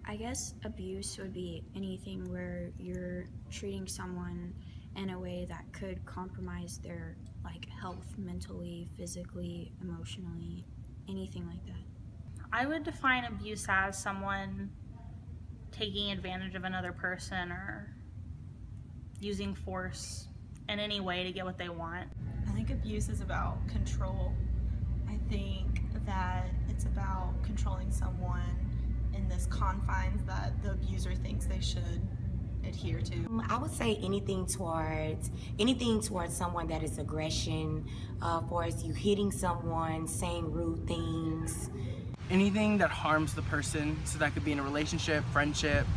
I guess abuse would be anything where you're treating someone in a way that could compromise their health mentally, physically, emotionally, anything like that. I would define abuse as someone taking advantage of another person or using force in any way to get what they want. I think abuse is about control. I think that it's about controlling someone in this confines that the abuser thinks they should adhere to. I would say anything towards someone that is aggression, for as you hitting someone, saying rude things. Anything that harms the person, so that could be in a relationship, friendship,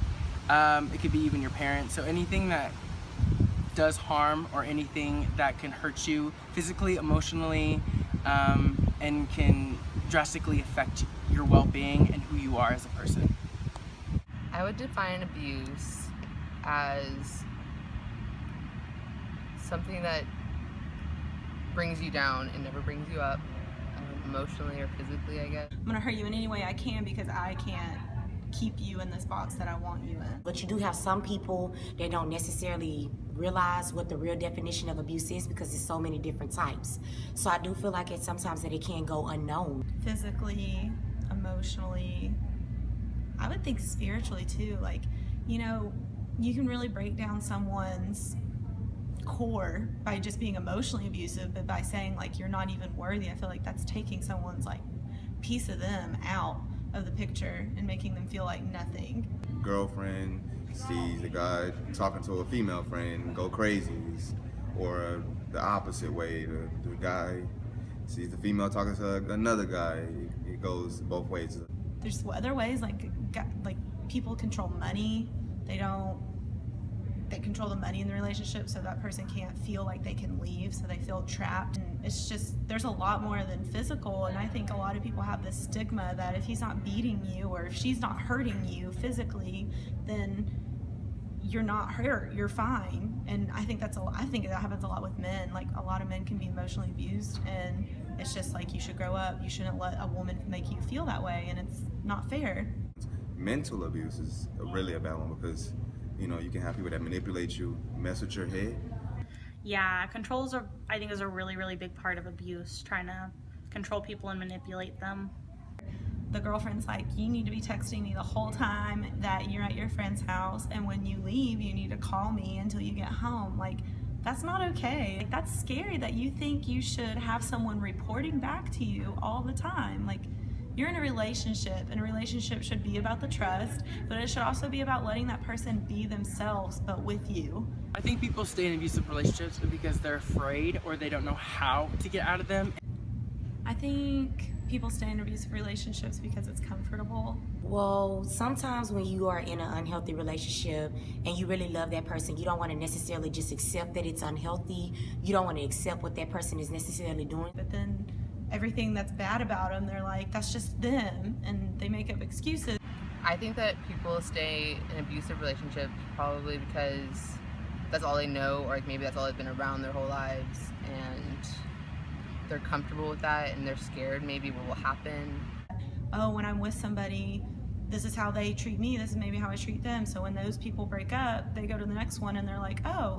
it could be even your parents. So anything that does harm or anything that can hurt you physically, emotionally, and can drastically affect your well-being and who you are as a person. I would define abuse as something that brings you down and never brings you up, emotionally or physically, I guess. I'm gonna hurt you in any way I can because I can't keep you in this box that I want you in. But you do have some people that don't necessarily realize what the real definition of abuse is because there's so many different types. So I do feel like it's sometimes that it can go unknown. Physically, emotionally, I would think spiritually too. You can really break down someone's core by just being emotionally abusive, but by saying you're not even worthy, I feel like that's taking someone's piece of them out of the picture and making them feel like nothing. Girlfriend sees a guy talking to a female friend go crazy, or the opposite way, the guy sees the female talking to another guy. It goes both ways. There's other ways, like people control money. They control the money in the relationship, so that person can't feel like they can leave, so they feel trapped. And it's just, there's a lot more than physical, and I think a lot of people have this stigma that if he's not beating you or if she's not hurting you physically, then you're not hurt, you're fine. And I think that happens a lot with men. A lot of men can be emotionally abused, and it's just you should grow up. You shouldn't let a woman make you feel that way, and it's not fair. Mental abuse is really a bad one because you can have people that manipulate you, mess with your head. Yeah, control I think is a really, really big part of abuse, trying to control people and manipulate them. The girlfriend's like, you need to be texting me the whole time that you're at your friend's house, and when you leave, you need to call me until you get home. That's not okay. That's scary that you think you should have someone reporting back to you all the time. You're in a relationship, and a relationship should be about the trust, but it should also be about letting that person be themselves, but with you. I think people stay in abusive relationships because they're afraid or they don't know how to get out of them. I think people stay in abusive relationships because it's comfortable. Well, sometimes when you are in an unhealthy relationship and you really love that person, you don't want to necessarily just accept that it's unhealthy. You don't want to accept what that person is necessarily doing. But then everything that's bad about them, they're like, that's just them, and they make up excuses. I think that people stay in abusive relationships probably because that's all they know, or maybe that's all they've been around their whole lives, and they're comfortable with that, and they're scared maybe what will happen. Oh, when I'm with somebody, this is how they treat me, this is maybe how I treat them. So when those people break up, they go to the next one and they're like, oh,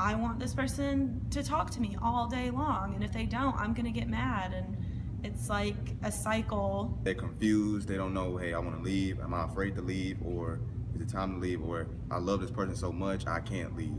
I want this person to talk to me all day long, and if they don't, I'm gonna get mad. And it's like a cycle. They're confused, they don't know, hey, I want to leave, am I afraid to leave, or is it time to leave, or I love this person so much I can't leave.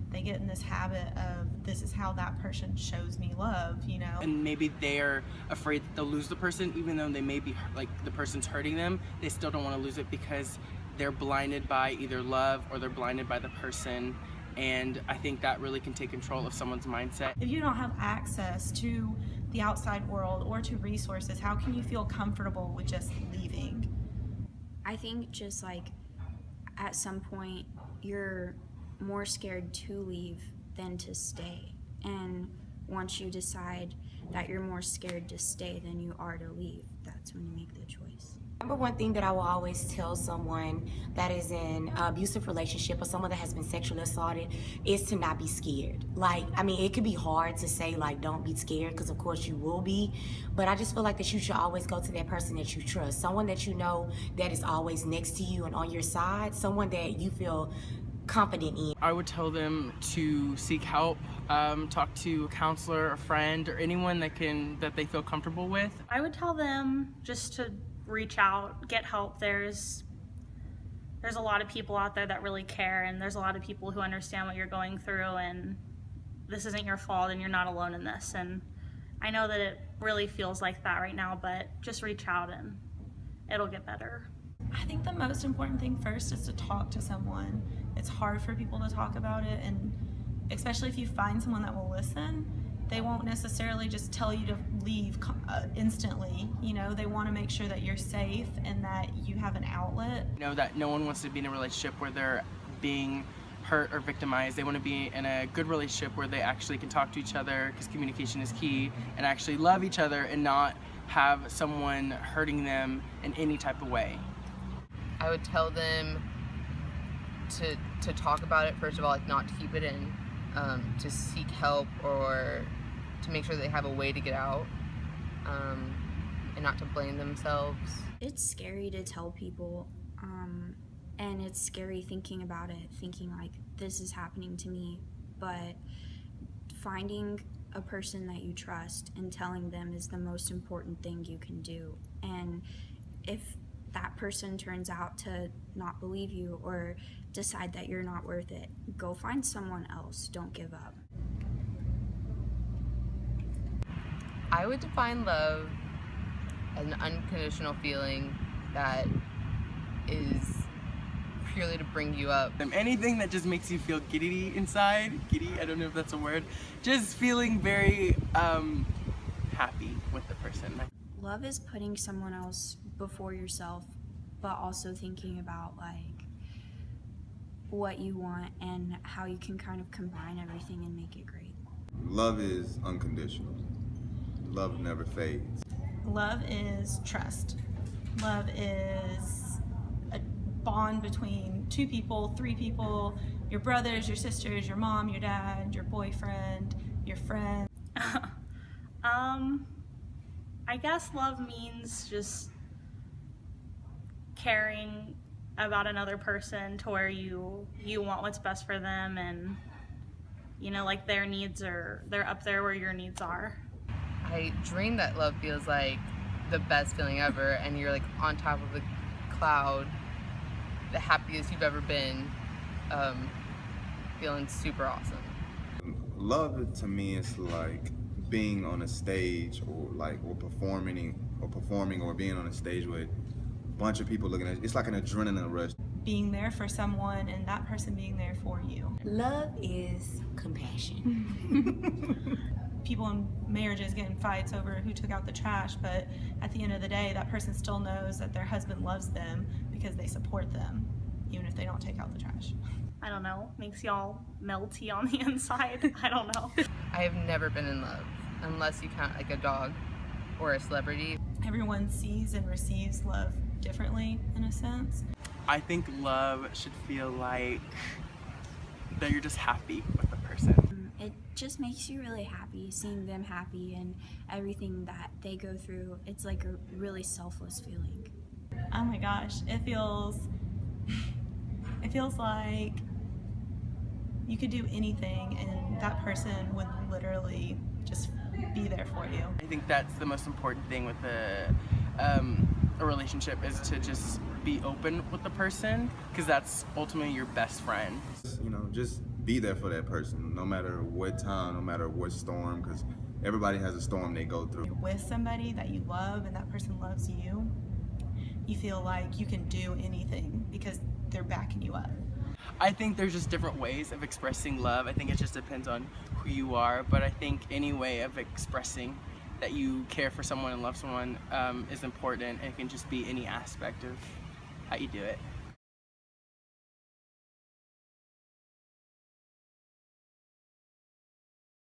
They get in this habit of, this is how that person shows me love, And maybe they're afraid that they'll lose the person, even though they may be the person's hurting them. They still don't want to lose it because they're blinded by either love or they're blinded by the person. And I think that really can take control of someone's mindset. If you don't have access to the outside world or to resources, how can you feel comfortable with just leaving? I think just at some point you're more scared to leave than to stay. And once you decide that you're more scared to stay than you are to leave, that's when you make the choice. Number one thing that I will always tell someone that is in an abusive relationship or someone that has been sexually assaulted is to not be scared. Like, I mean, it could be hard to say, like, don't be scared, because of course you will be, but I just feel like that you should always go to that person that you trust, someone that you know that is always next to you and on your side, someone that you feel confident in. I would tell them to seek help, talk to a counselor, a friend, or anyone that they feel comfortable with. I would tell them just to reach out, get help. There's a lot of people out there that really care, and there's a lot of people who understand what you're going through, and this isn't your fault and you're not alone in this. And I know that it really feels like that right now, but just reach out and it'll get better. I think the most important thing first is to talk to someone. It's hard for people to talk about it, and especially if you find someone that will listen, they won't necessarily just tell you to leave instantly. You know, they want to make sure that you're safe and that you have an outlet. You know that no one wants to be in a relationship where they're being hurt or victimized. They want to be in a good relationship where they actually can talk to each other, because communication is key, and actually love each other and not have someone hurting them in any type of way. I would tell them to talk about it, first of all, like not to keep it in, to seek help or to make sure they have a way to get out, and not to blame themselves. It's scary to tell people, and it's scary thinking about it, thinking like, this is happening to me, but finding a person that you trust and telling them is the most important thing you can do. And if that person turns out to not believe you or decide that you're not worth it, go find someone else. Don't give up. I would define love as an unconditional feeling that is purely to bring you up. Anything that just makes you feel giddy inside, I don't know if that's a word, just feeling very happy with the person. Love is putting someone else before yourself, but also thinking about like what you want and how you can kind of combine everything and make it great. Love is unconditional. Love never fades. Love is trust. Love is a bond between two people, three people, your brothers, your sisters, your mom, your dad, your boyfriend, your friend. I guess love means just caring about another person to where you want what's best for them, and you know, like they're up there where your needs are. I dream that love feels like the best feeling ever, and you're like on top of a cloud, the happiest you've ever been, feeling super awesome. Love to me is like being on a stage or performing or being on a stage with a bunch of people looking at you. It's like an adrenaline rush. Being there for someone and that person being there for you. Love is compassion. People in marriages get in fights over who took out the trash, but at the end of the day, that person still knows that their husband loves them because they support them, even if they don't take out the trash. I don't know, makes y'all melty on the inside. I don't know. I have never been in love, unless you count like a dog or a celebrity. Everyone sees and receives love differently, in a sense. I think love should feel like that you're just happy with the person. It just makes you really happy, seeing them happy and everything that they go through. It's like a really selfless feeling. Oh my gosh, it feels like you could do anything and that person would literally just be there for you. I think that's the most important thing with a relationship, is to just be open with the person, because that's ultimately your best friend. You know, just be there for that person, no matter what time, no matter what storm, because everybody has a storm they go through. You're with somebody that you love and that person loves you, you feel like you can do anything because they're backing you up. I think there's just different ways of expressing love. I think it just depends on who you are, but I think any way of expressing that you care for someone and love someone is important, and it can just be any aspect of how you do it.